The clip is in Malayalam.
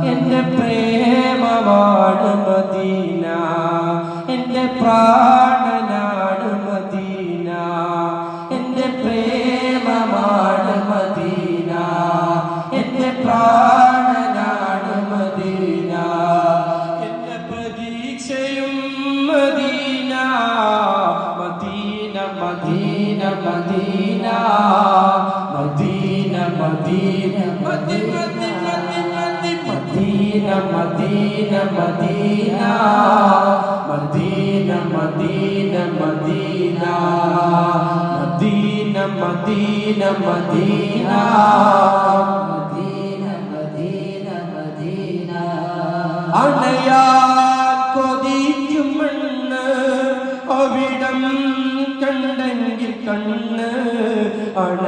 എന്റെ പ്രേമമാണ് മദീന, എന്റെ പ്രാണനാണ് മദീന, എന്റെ പ്രേമമാണ് മദീന, എന്റെ പ്രാണനാണ് മദീന, എന്റെ പ്രതീക്ഷയും Madina, Madina Madina Madina Madina Madina Madina Madina, Madina, Madina, Madina, Madina, Madina, Madina, Madina, Madina, Madina, Madina. അണയാൻ കൊതിക്കും മണ്ണ് അവിടം കണ്ടെങ്കിൽ കണ്ണ് അണ